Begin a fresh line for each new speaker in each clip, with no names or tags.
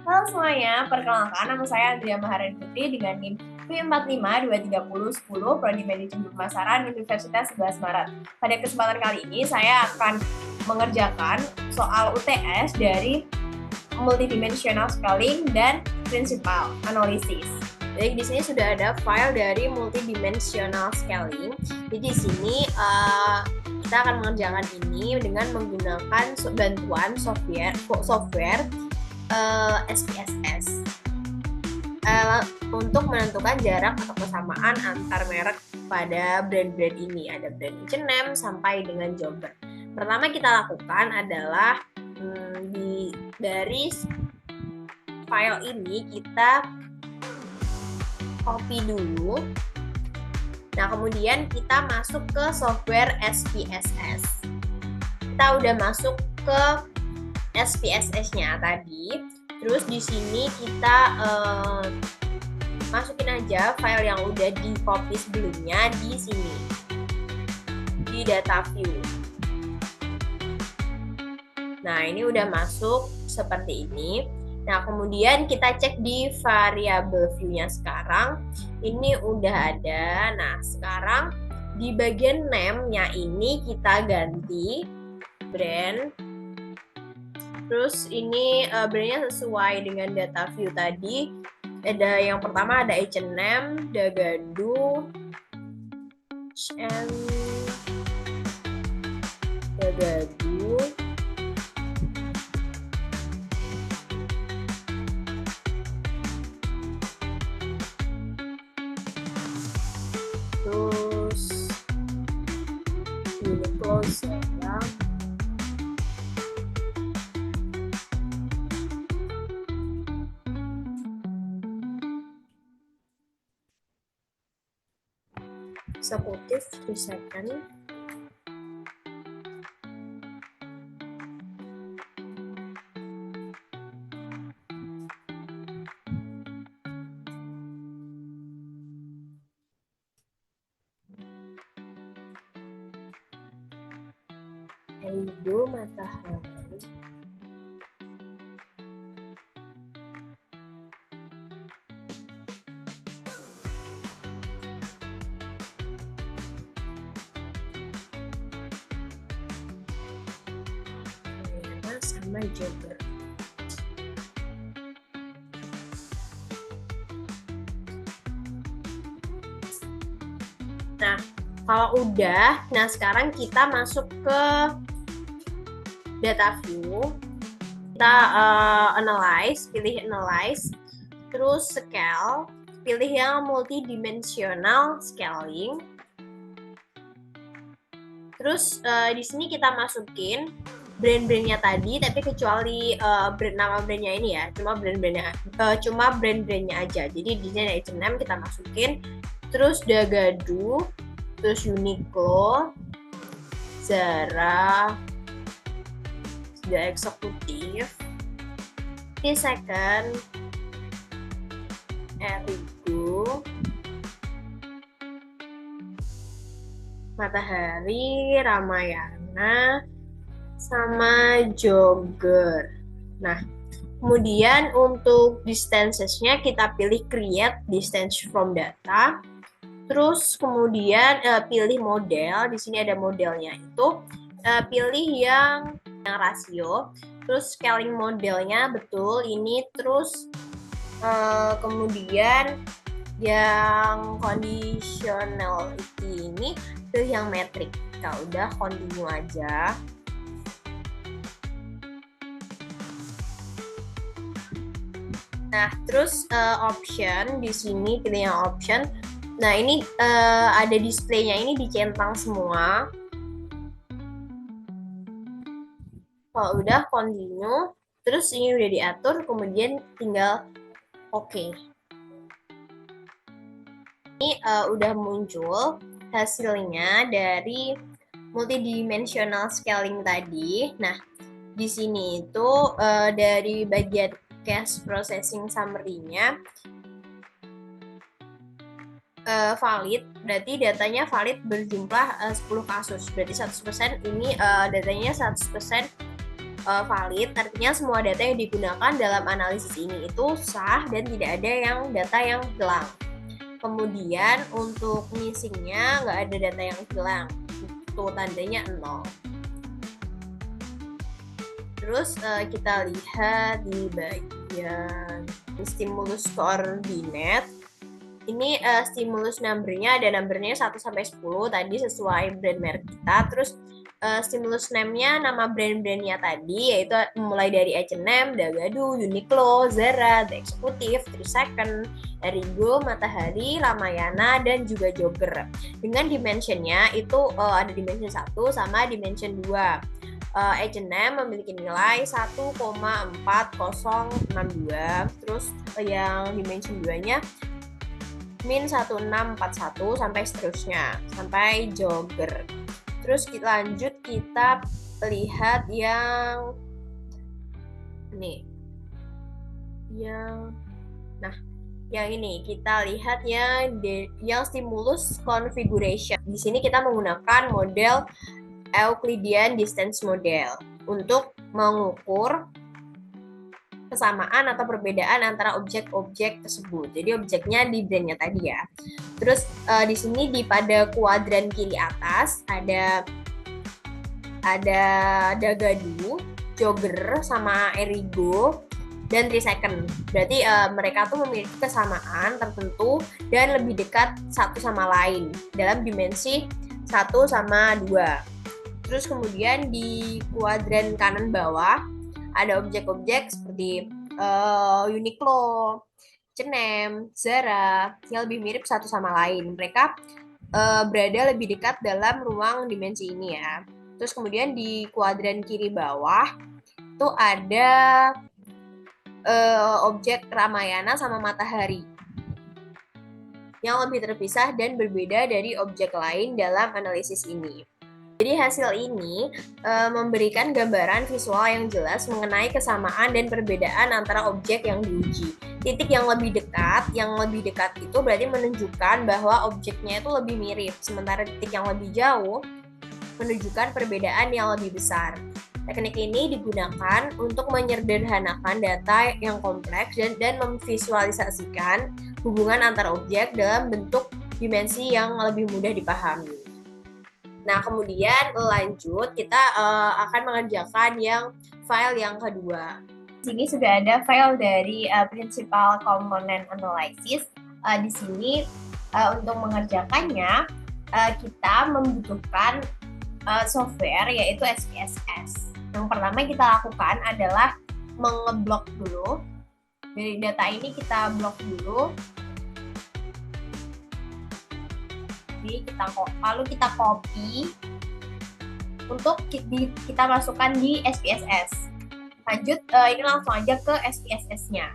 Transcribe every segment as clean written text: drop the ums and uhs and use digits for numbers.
Halo semuanya, perkenalkan nama saya Andrea Maharani Putri dengan NIM P45230010 Prodi Manajemen Pemasaran Universitas 11 Maret. Pada kesempatan kali ini saya akan mengerjakan soal UTS dari multidimensional scaling dan principal analysis. Jadi di sini sudah ada file dari multidimensional scaling. Jadi di sini kita akan mengerjakan ini dengan menggunakan bantuan software SPSS untuk menentukan jarak atau kesamaan antar merek pada brand-brand ini. Ada brand H&M sampai dengan Jogger. Pertama kita lakukan adalah dari file ini kita copy dulu. Nah, kemudian kita masuk ke software SPSS. Kita udah masuk ke SPSS-nya tadi. Terus di sini kita masukin aja file yang udah di copy sebelumnya di sini. Di data view. Nah, ini udah masuk seperti ini. Nah, kemudian kita cek di variable view-nya sekarang. Ini udah ada. Nah, sekarang di bagian name-nya ini kita ganti brand. Terus ini brand-nya sesuai dengan data view tadi. Ada yang pertama ada H&M, Dagadu, Dagadu. Terus Uniqlo Zara, Eksekutif 3 second. Edo Matahari. Sama Jogger. Nah, kalau udah, nah sekarang kita masuk ke data view. Kita pilih analyze, terus scale, pilih yang multidimensional scaling. Terus di sini kita masukin brand-brandnya tadi, tapi kecuali nama brandnya ini ya, cuma brand-brandnya aja. Jadi di sini ada H&M kita masukin, terus Dagadu, terus Uniqlo, Zara, sudah eksekutif, di second, Erigo, Matahari, Ramayana, sama Jogger. Nah, kemudian untuk distances-nya kita pilih create distance from data. Terus kemudian pilih model. Di sini ada modelnya itu. Pilih yang rasio. Terus scaling modelnya betul ini. Terus kemudian yang conditionality ini pilih yang metric. Kalau udah continue aja. Nah, terus option di sini pilih yang option. Nah, ini ada displaynya ini dicentang semua. Kalau udah continue, terus ini udah diatur, kemudian tinggal oke. Ini udah muncul hasilnya dari multidimensional scaling tadi. Nah, di sini itu dari bagian cache processing summary-nya valid, berarti datanya valid berjumlah 10 kasus. Berarti 100% ini datanya 100% valid, artinya semua data yang digunakan dalam analisis ini itu sah dan tidak ada yang data yang hilang. Kemudian untuk missingnya nggak ada data yang hilang, itu tandanya 0. Terus kita lihat di bagian stimulus koordinat. Ini stimulus numbernya ada numbernya 1 sampai 10 tadi sesuai brand merek kita. Terus stimulus name-nya nama brand-brandnya tadi yaitu mulai dari H&M, Dagadu, Uniqlo, Zara, The Executive, 3 Second, Erigo, Matahari, Ramayana, dan juga Jogger. Dengan dimensionnya itu ada dimension 1 sama dimension 2. H&M memiliki nilai 1,4062, terus yang dimension 2-nya min 1641 sampai seterusnya, sampai Jogger. Terus kita lihat yang ini. Yang ini kita lihat yang stimulus configuration. Di sini kita menggunakan model Euclidean distance model untuk mengukur kesamaan atau perbedaan antara objek-objek tersebut. Jadi objeknya di brandnya tadi ya. Terus di sini pada kuadran kiri atas ada Dagadu, Jogger sama Erigo dan 3 Second. Berarti mereka tuh memiliki kesamaan tertentu dan lebih dekat satu sama lain dalam dimensi 1 sama 2. Terus kemudian di kuadran kanan bawah ada objek-objek seperti Uniqlo, H&M, Zara yang lebih mirip satu sama lain. Mereka berada lebih dekat dalam ruang dimensi ini ya. Terus kemudian di kuadran kiri bawah itu ada objek Ramayana sama Matahari yang lebih terpisah dan berbeda dari objek lain dalam analisis ini. Jadi hasil ini memberikan gambaran visual yang jelas mengenai kesamaan dan perbedaan antara objek yang diuji. Titik yang lebih dekat itu berarti menunjukkan bahwa objeknya itu lebih mirip, sementara titik yang lebih jauh menunjukkan perbedaan yang lebih besar. Teknik ini digunakan untuk menyederhanakan data yang kompleks dan memvisualisasikan hubungan antar objek dalam bentuk dimensi yang lebih mudah dipahami. Nah, kemudian lanjut kita akan mengerjakan yang file yang kedua. Di sini sudah ada file dari Principal Component Analysis. Di sini untuk mengerjakannya kita membutuhkan software yaitu SPSS. Yang pertama kita lakukan adalah mengeblok dulu. Dari data ini kita blok dulu. Lalu kita copy untuk kita masukkan di SPSS. Lanjut, ini langsung aja ke SPSS-nya.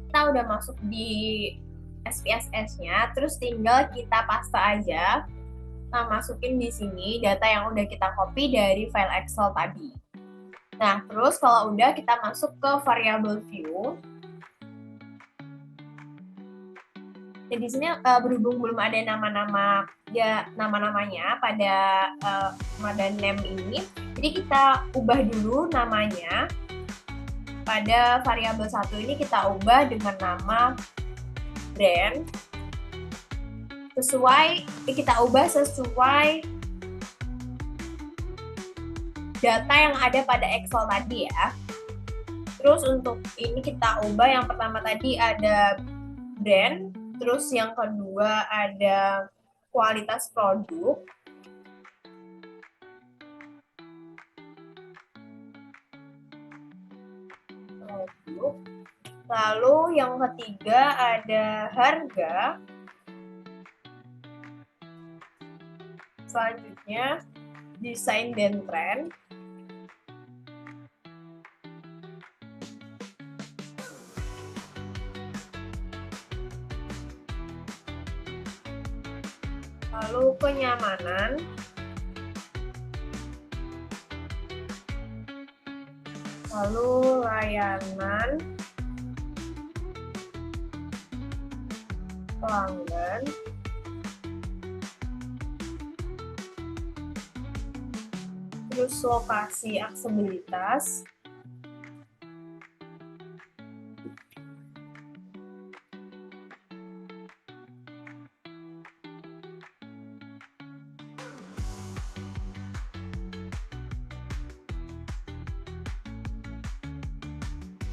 Kita udah masuk di SPSS-nya, terus tinggal kita paste aja. Nah, masukin di sini data yang udah kita copy dari file Excel tadi. Nah, terus kalau udah kita masuk ke variable view. Dan di sini berhubung belum ada nama-namanya pada name ini, jadi kita ubah dulu namanya. Pada variabel 1 ini kita ubah dengan nama brand. Kita ubah sesuai data yang ada pada Excel tadi ya. Terus untuk ini kita ubah yang pertama tadi ada brand. Terus yang kedua ada kualitas produk. Lalu yang ketiga ada harga. Selanjutnya desain dan tren. Lalu kenyamanan, lalu layanan, pelanggan, terus lokasi aksesibilitas,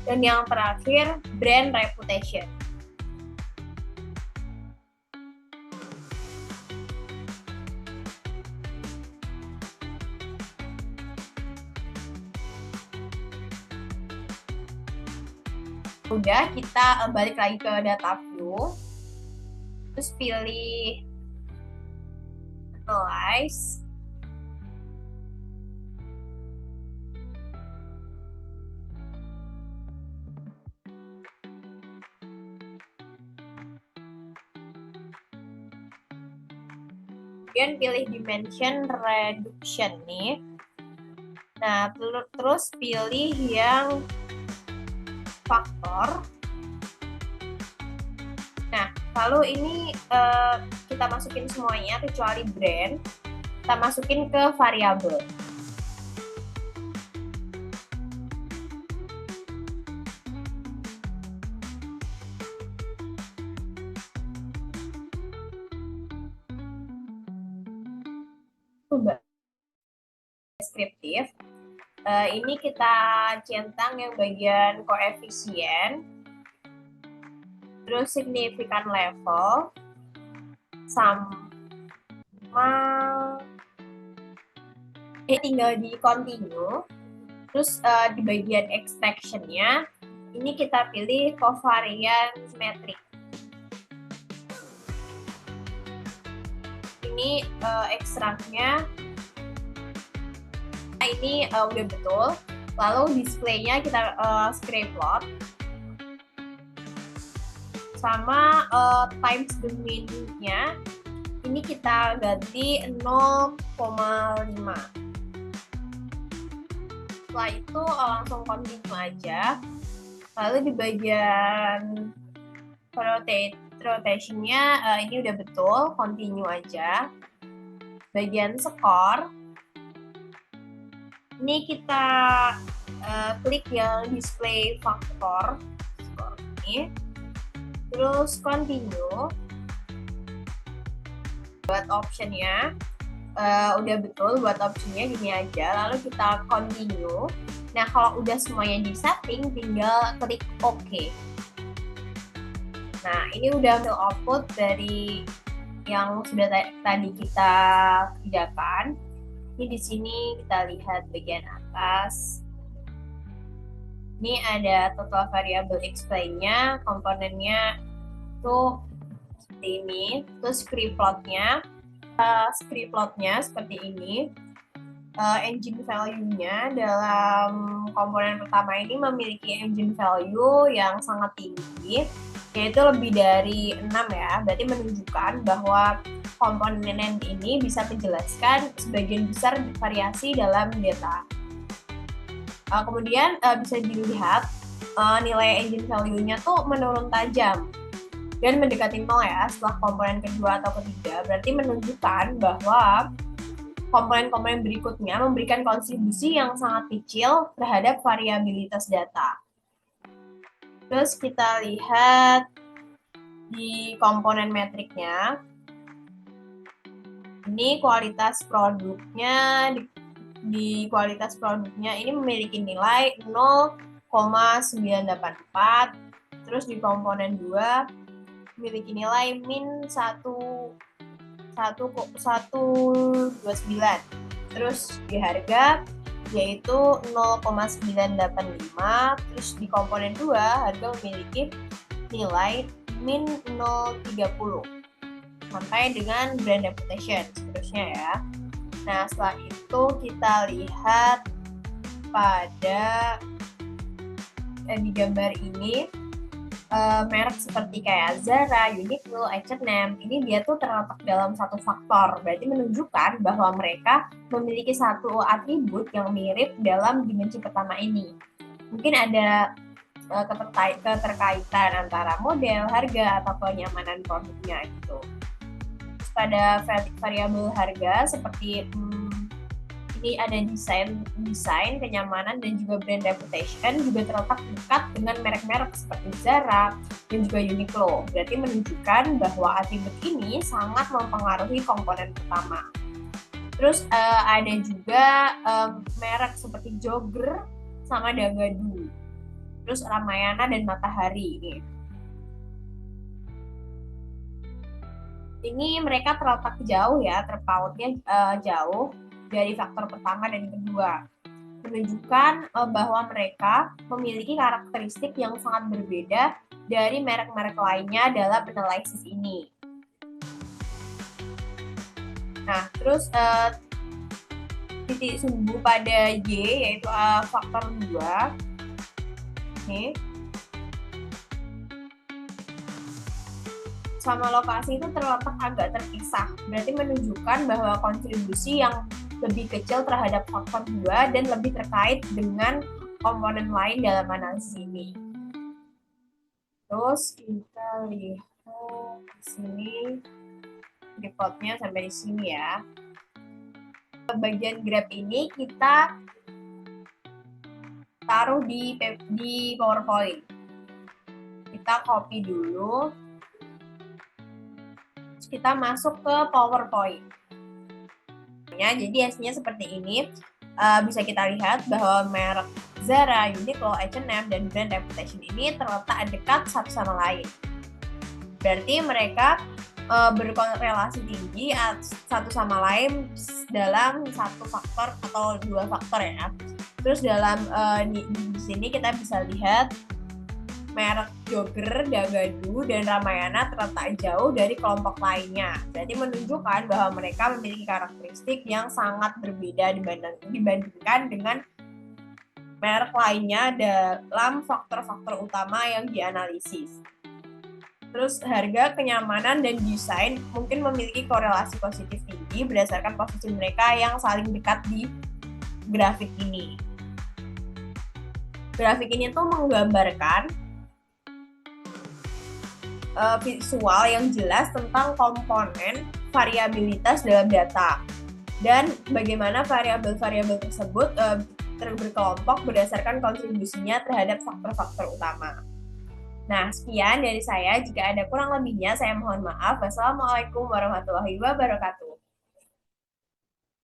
Dan yang terakhir, brand reputation. Udah, kita balik lagi ke data view. Terus pilih analyze. Kemudian pilih dimension reduction nih. Nah, terus pilih yang faktor. Nah, lalu ini kita masukin semuanya kecuali brand. Kita masukin ke variabel. Deskriptif. Ini kita centang yang bagian koefisien, terus signifikan level, sama tinggal di continue. Terus di bagian extraction-nya, ini kita pilih covariance metric. Ini ekstraknya. Ini udah betul. Lalu displaynya kita scrape plot sama times the mean-nya ini kita ganti 0,5. Setelah itu langsung continue aja. Lalu di bagian rotation-nya ini udah betul, continue aja. Bagian skor ini kita klik yang display faktor skor ini, terus continue. Buat optionnya udah betul, buat optionnya gini aja, lalu kita continue. Nah, kalau udah semuanya di setting, tinggal klik OK. Nah, ini udah hasil output dari yang sudah tadi kita kerjakan. Ini di sini kita lihat bagian atas. Ini ada total variable explain-nya, komponennya tuh seperti ini. Terus script plot-nya seperti ini. Engine value-nya dalam komponen pertama ini memiliki engine value yang sangat tinggi, yaitu lebih dari 6 ya. Berarti menunjukkan bahwa komponen ini bisa menjelaskan sebagian besar variasi dalam data. Kemudian bisa dilihat nilai engine value-nya tuh menurun tajam dan mendekati 0 ya setelah komponen kedua atau ketiga. Berarti menunjukkan bahwa komponen-komponen berikutnya memberikan kontribusi yang sangat kecil terhadap variabilitas data. Terus kita lihat di komponen metriknya. Ini kualitas produknya, di kualitas produknya ini memiliki nilai 0,984, terus di komponen 2 memiliki nilai min 1,129, terus di harga yaitu 0,985, terus di komponen 2 harga memiliki nilai min 0,30 sampai dengan brand reputation seterusnya ya. Nah, setelah itu kita lihat pada di gambar ini merek seperti kayak Zara, Uniqlo, H&M ini dia tuh terletak dalam satu faktor. Berarti menunjukkan bahwa mereka memiliki satu atribut yang mirip dalam dimensi pertama ini. Mungkin ada keterkaitan antara model, harga, atau kenyamanan produknya gitu. Pada variabel harga seperti ini ada desain, kenyamanan, dan juga brand reputation juga terletak dekat dengan merek-merek seperti Zara dan juga Uniqlo. Berarti menunjukkan bahwa atribut ini sangat mempengaruhi komponen pertama. Terus ada juga merek seperti Jogger sama Dagadu. terus Ramayana dan Matahari ini. Ini mereka terletak jauh ya, terpautnya jauh dari faktor pertama dan kedua. Menunjukkan bahwa mereka memiliki karakteristik yang sangat berbeda dari merek-merek lainnya dalam analisis ini. Nah, terus titik sumbu pada Y yaitu faktor 2. Nih. Sama lokasi itu terletak agak terpisah. Berarti menunjukkan bahwa kontribusi yang lebih kecil terhadap faktor 2 dan lebih terkait dengan komponen lain dalam analisis ini. Terus kita lihat di sini di plotnya sampai di sini ya. Bagian graf ini kita taruh di PowerPoint. Kita copy dulu. Kita masuk ke PowerPoint. Ya, jadi hasilnya seperti ini. Bisa kita lihat bahwa merek Zara, Uniqlo, H&M, dan brand Reputation ini terletak dekat satu sama lain. Berarti mereka berkorelasi tinggi satu sama lain dalam satu faktor atau dua faktor ya. Terus dalam di sini kita bisa lihat merek Jogger, Dagadu, dan Ramayana terletak jauh dari kelompok lainnya. Berarti menunjukkan bahwa mereka memiliki karakteristik yang sangat berbeda dibandingkan dengan merek lainnya dalam faktor-faktor utama yang dianalisis. Terus harga, kenyamanan, dan desain mungkin memiliki korelasi positif tinggi berdasarkan posisi mereka yang saling dekat di grafik ini. Grafik ini tuh menggambarkan visual yang jelas tentang komponen variabilitas dalam data dan bagaimana variabel-variabel tersebut berkelompok berdasarkan kontribusinya terhadap faktor-faktor utama. Nah, sekian dari saya. Jika ada kurang lebihnya, saya mohon maaf. Wassalamualaikum warahmatullahi wabarakatuh.